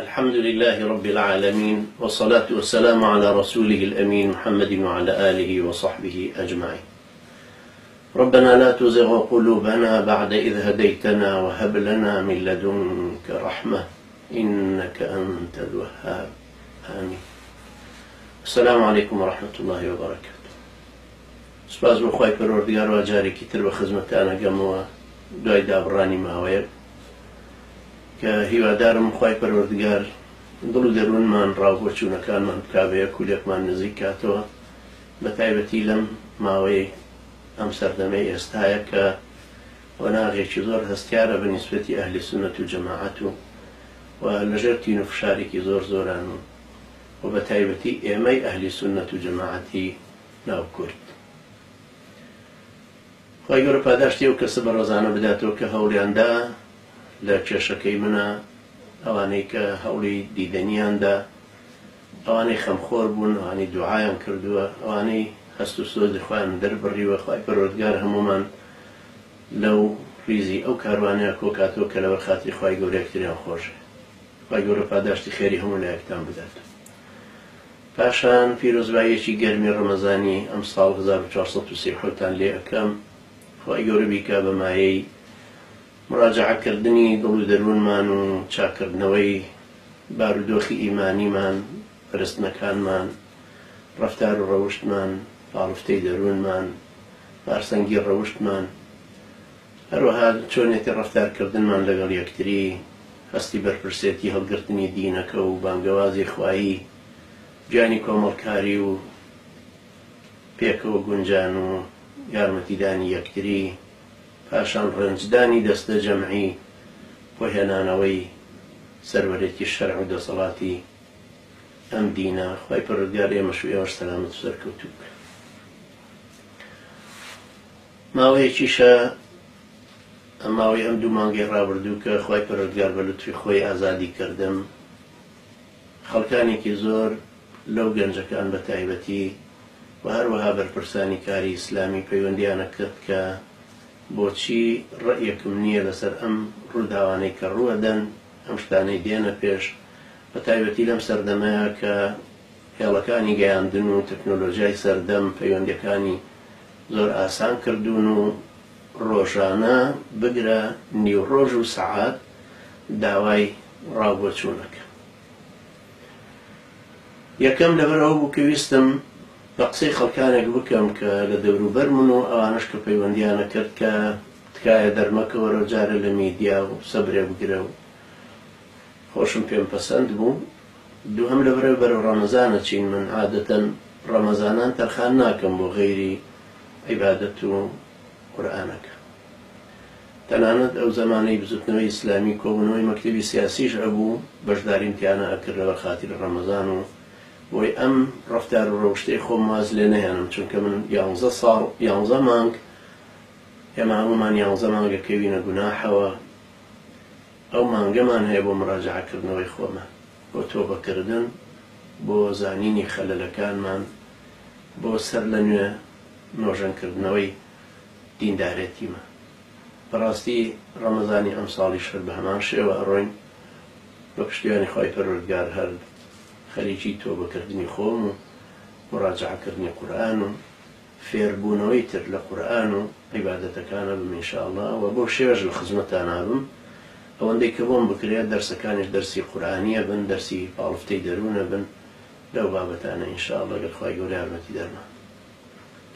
الحمد لله رب العالمين، والصلاة والسلام على رسوله الأمين محمد وعلى آله وصحبه أجمعين. ربنا لا تزغ قلوبنا بعد إذ هديتنا وهب لنا من لدنك رحمة إنك أنت الوهاب. آمين. السلام عليكم ورحمة الله وبركاته. سپاس بۆ خوای پەروەردگار و جارێکی تر بە خزمەتتانە گەمەوە دوای دابڕانی ماوەیەک کە هیوادارم خوای پەروەردگار دڵ و دەروونمان ڕاوبۆچوونەکانمان بکابەیە کولێکمان نزیک کاتەوە، بە تایبەتی لەم ماوەی ئەم سەردەمەی ئێستایە کە وەناغێکی زۆر هەستیارە بە نیسبەتی ئەهلی سونەت و جەماعەت و لەژێر تین و فشارێکی زۆر زۆران و بە تایبەتی ئێمەی ئەهلی سونەت و جەماعەتی ناو کورد. خوای گەورە پاداشتی ئەو کەسە بە ڕۆزانە بداتەوە کە هەوڵیاندا لە کێشەکەی منە، ئەوانەی کە هەوڵی دیدەنیاندا، ئەوانەی خەمخۆر بوون، ئەوانەی دوعایان کردووە، ئەوانەی هەست و سۆزی خۆیان دەربڕیوە. خوای پەروەردگار هەموومان لەو ریزی ئەو کاروانەیە کۆکاتەوە کە لەبەر خاتری خوای گەورە یەکتریان خۆشە. خوای گەورە پاداشتی خێری هەموو لایەکتان بداتەوە. پاشان پیرۆزباییەکی گەرمی ڕەمەزانی ئەم ساڵ 1437 لێ ئەەکەم. خوای گەورە بیکا بە مایەی مراجعەکردنی دڵ و دەروونمان و چاکردنەوەی بارودۆخی ئیمانیمان، پەرستنەکانمان، ڕەفتار و ڕەوشتمان، پاڵفتەی دەروونمان، بارسەنگی ڕەوشتمان، هەروەها چۆنێتی ڕەفتارکردنمان لەگەڵ یەکتری، هەستی بەرپرسێتی هەڵگرتنی دینەکە و بانگەوازی خوایی، گیانی کۆمەڵکاری و پێکەوە گونجان و یارمەتیدانی یەکتری، پاشان ڕەنجدانی دەستە جەمعی بۆ هێنانەوەی سەروەرێتی شەرع و دەسەڵاتی ئەم دینە. خوای پەروەردگار ئێمەش و ئێوەش سەلامەت و سەرکەوتوو بکە. ماوەیەکیشە ئەم ماوەی ئەم دوو مانگەی ڕابردوو کە خوای پەروەردگار بە لوتفی خۆی ئازادی کردم. خەڵکانێکی زۆر لەو گەنجەکان بە تایبەتی و هەروەها بەرپرسانی کاری ئیسلامی پەیوەندیانە کرد کە بۆچی ڕەیەکم نییە لەسەر ئەم ڕووداوانەی کە ڕوەدەن، ئەم شتانەی دێنە پێش، بە تایبەتی لەم سەردەمەیە کە هێڵەکانی گەیاندن و تەکنۆلۆژیای سەردەم پەیوەندیەکانی زۆر ئاسان کردوون و ڕۆژانە بگرە نیوڕۆژ و سەعات داوای ڕاوبۆچوونەکە. یەکەم لەبەر ئەو بوو کە ویستم بە قسەی خەڵکانێک بکەم کە لە دەوروبەر من و ئەوانش کە پەیوەندیانە کرد کە تکایە دەرمەکەوەرە جارە لە میدیا و سەبرێ بگرە و خۆشم پێم پەسەند بوو. دووهەم لەبەرەوەی بەرەو ڕەمەزانە چین. من عادەتەن ڕەمەزانان تەرخان ناکەم بۆ غەیری عیبادەت و قورئانەکە. تەنانەت ئەو زەمانەی بزوتنەوەی ئیسلامی کۆبوونەوەی مەکتەبی سیاسیش ئەبوو، بەشداریم تیانە ئەکرد لەبەر خاتری ڕەمەزان و بۆی ئەم ڕەفتار و ڕەوشتەی خۆم واز لێ نەهێنم، چونکە من 11 ساڵ 11 مانگ ئێمە هەموومان 11 مانگەکەوینە گوناحەوە. ئەو مانگەمان هەیە بۆ مراجعەکردنەوەی خۆمان، بۆ تۆبەکردن، بۆ زانینی خەلەلەکانمان، بۆ سەر لە نوێ نۆژەنکردنەوەی دیندارێتیمە. بەڕاستی ڕەمەزانی ئەم ساڵی شەر بە هەمان شێوە ئەڕۆین بە پشتیوانی خوای پەروەردگار هەر خەریکی تۆبەکردنی خۆم و مراجعەکردنی قورئان و فێربوونەوەی تر لە قورئان و عیبادەتەکانە بم ئینشاءڵڵا، و بۆ شێوەش لە خزمەتانە بم. ئەوەندەی کە بۆم بکرێت دەرسەکانیش دەرسی قورئانیە بن، دەرسی پاڵفتەی دەروونە بن، لەو بابەتانە ئینشاءڵڵا گەر خوای گەورە یارمەتی دەرمان.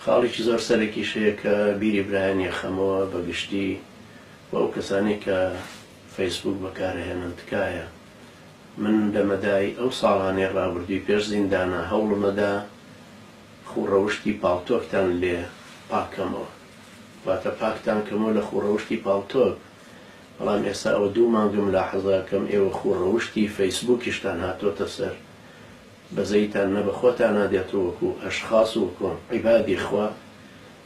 خاڵێکی زۆر سەرێکیش هەیە کە بیری برایان یەخەمەوە بەگشتی بۆ ئەو کەسانی کە فەیسبوک بەکارهێنن. تکایە من لەمەدای ئەو ساڵانەی ڕابردووی پێش زیندانە هەوڵمەدا خوڕەوشتی پاڵتۆکتان لێ پاکەمەوە، واتە پاکتان کەمەوە لە خوڕەوشتی پاڵتۆک. بەڵام ئێستا ئەوە دوو مانگم لاحەزاکەم ئێوە خوڕەوشتی فەیسبووکیشتان هاتۆتە سەر، بەزەیتان نە بە خۆتان نادێتەوە وەکو ئەشخاص و وەکو عیبادی خوا،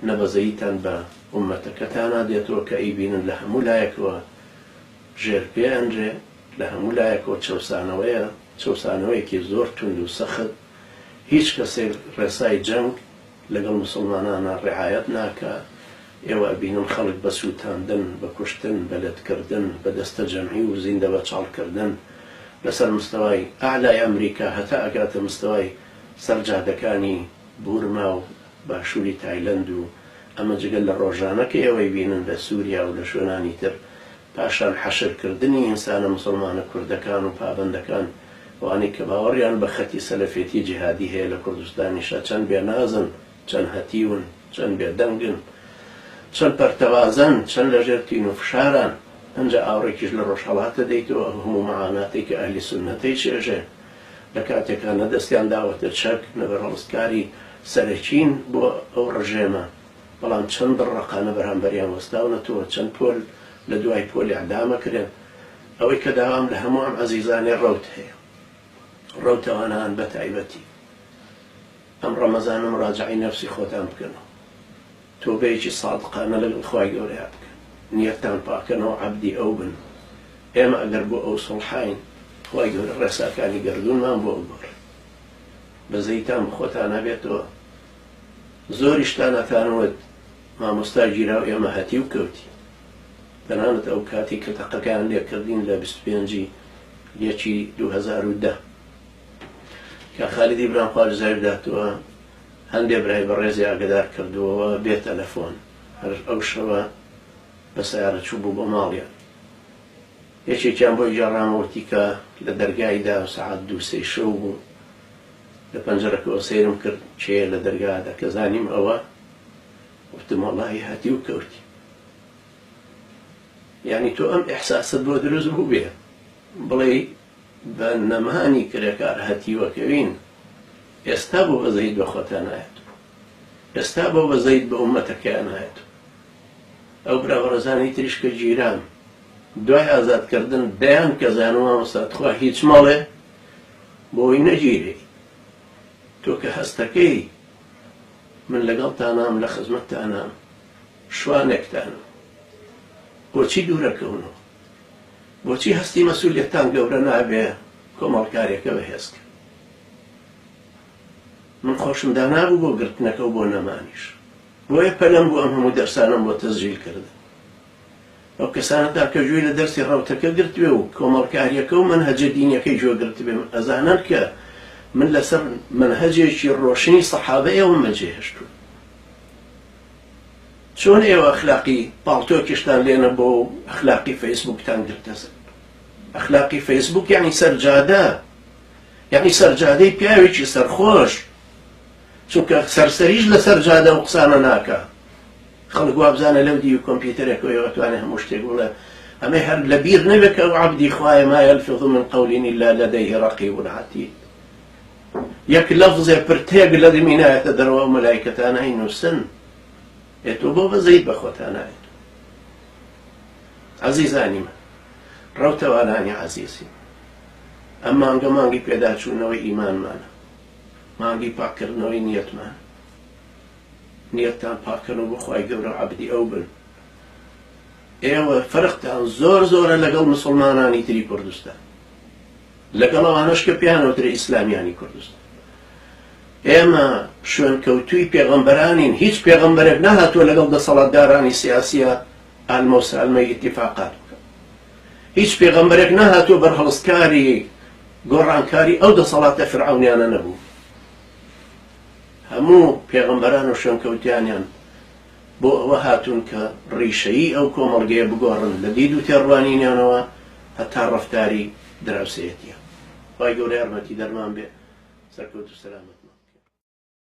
نە بەزەیتان بە ئومەتەکەتان نادێتەوە کە ئەیبینن لە هەموو لایەکەوە ژێر پێ ئەنرێ، لە هەموو لایەکەوە چەوسانەوەیەکی زۆر توند و سەخت. هیچ کەسێک ڕێسای جەنگ لەگەڵ مسلمانانە ڕێعایەت ناکە. ئێوە ئەبینن خەڵک بە سووتاندن، بە کوشتن، بە لەتکردن، بە دەستە جەمعی و زیندە بە چاڵکردن لەسەر مستەوای ئاعلای ئەمریکا هەتا ئەگاتە مستەوای سەرجادەکانی بورما و باشووری تایلەند و ئەمە جگەل لە ڕۆژانەکە ئێوەی بینن لە سووریا و لە شوێنانی تر پاشان حەشرکردنی ئینسانە مسلمانە کوردەکان و پابەندەکان وانەی کە باوەڕیان بە خەتی سەلەفێتی جیهادی هەیە لە کوردستانیشە چەند بێنازن چەند هەتیون چەند بێدەنگن چەند پەرتەوازن چەند لەژێر تین و فشاران ئەنجا ئاوڕێکیش لە ڕۆژهەڵاتە دەیتەوە هەموو مەعاناتێک کە ئەهلی سوننەتەی چێژێ لە کاتێکانە دەستیان داوەتە چەک نەبەرهەڵستکاری سەرەکین بۆ ئەو ڕژێمە بەڵام چەند ڕقانە بەرامبەریان وەستاونەتەوە چەند پۆل لە دوای پۆلی ئەعدامە کرێن ئەوەی کە داوام لە هەموو ئەم عەزیزانێ ڕەوت هەیە ڕەوتەوانان بە تایبەتی ئەم ڕەمەزانە مراجعەی نەفسی خۆتان بکەنەوە تۆبەیەکی سادقانە لەگەڵ خوای گەورەیان بکەن نیەتان پاکەنەوە عەبدی ئەو بن ئێمە ئەگەر بۆ ئەو سڵحاین خوای گەورە ڕێساکانی گەردوونمان بۆ ئەوگۆڕ بەزەیتان بخۆتان هەبێتەوە زۆریشتان ئەتانوت مامۆستا گیرا و ئێمە هەتی و کەوتی تەنانەت ئەو کاتی کە تەقەکان لێکردین لە 25 یەکی 2010 کە خالیدی برام خوا جزای بداتەوە هەندێک برای بەڕێزی ئاگدار کردووەوە بێ تەلەفۆن هەر ئەو شەوە بە سەیارە چوو بوو بۆ ماڵیان یەکێکیان بۆی گەڕامەوەتی کە لە دەرگایدا و سەعات 2-3 شەو بوو لە پەنجەرەکەوە سەیرم کرد چێ لە دەرگادا کە زانیم ئەوە وتم وەڵڵاهی هاتی و کەوتی یعنی تۆ ئەم ئیحساست بۆ دروست بوو بێ بڵێ بە نەمانی کرێکار هەتیوەکەوین ئێستا بۆ بەزەیت بە خۆتان نایەت ئێستا بۆ بەزەیت بە ئومەتەکەیان نایەت ئەو براوەڕەزانی تریشکە گیران دوای ئازادکردن دەیان کە زانووە مەساتخوا هیچ مەڵێ بۆی نەگیرێ تۆ کە هەستەکەی من لەگەڵتانام لە خزمەتتانام شوانێکتانم بۆچی دوورەکەونەوە بۆچی هەستی مەسئولیەتتان گەورە نابێ کۆمەڵکارێکە بەهێزکە من خۆشم دانابوو بۆ گرتنەکە و بۆ نەمانیش بۆیە پەلەم بۆ ئەم هەموو دەرسانم بۆ تەسجیل کردن ئەو کەسانەدا کە گوێی لە دەرسی ڕەوتەکە گرتوێ و کۆمەڵکاریەکە و منهەجە دینیەکەی گوێ گرتبێ ئەزانن کە من لەسەر منهەجێکی ڕۆشنی سەحابەیەوە مەجێهێشتووە چۆن ئێوە ئەخلاقی پاڵتۆکیشتان لێنە بۆ ئەخلاقی فەیسبووکتان گرتەسن ئەخلاقی فەیسبووک یعنی سەرجادە یعنی سەرجادەی پیاوێکی سەرخۆش چونکە سەرسەریش لە سەرجادە و قسانە ناکە خەڵک وابزانە لەو دی و کۆمپیوتەرێکەوە ئەتوانێ هەموو شتێک بڵێ ئەمەی هەر لەبیر نەبێت کە ئەو عەبدی خوایە ما یەلفظ من قەول إلا لديه رقیب عتید یەک لەفزێ پرتێک لە دمینایەتە دەرەوە و مەلایکەتان هەینووسن ئێتۆ بۆ بەزەیت بە خۆتان نایەت عەزیزانی من ڕەوتەوانانی عەزیزی ئەم مانگە مانگی پێداچوونەوەی ئیمانمانە مانگی پاکردنەوەی نیەتمان نیەتتان پاکەنەوە بۆ خوای گەورە عەبدی ئەو بن ئێوە فەرقتان زۆر زۆرە لەگەڵ مسڵمانانی تری کوردستان لەگەڵ ئەوانەش کە پێیانەوترێ ئیسلامیانی کوردستان ئێمە شوێن کەوتووی پێغەمبەرانین هیچ پێغەمبەرێک نەهاتووە لەگەڵ دەسەڵاتدارانی سیاسیە ئالمە و سالمەی ئیتیفاقات بکە هیچ پێغەمبەرێک نەهاتووە بەرهەڵسکاری گۆڕانکاری ئەو دەسەڵاتە فرعەونیانە نەبوو هەموو پێغەمبەران و شوێنکەوتیانیان بۆ ئەوە هاتوون کە ڕیشەیی ئەو کۆمەڵگەیە بگۆڕن لە دید و تێڕوانینیانەوە هەتا ڕەفتاری دراوسێتیە خوای گەورە یارمەتی دەرمان بێ سەرکەوت و سەلامەتمان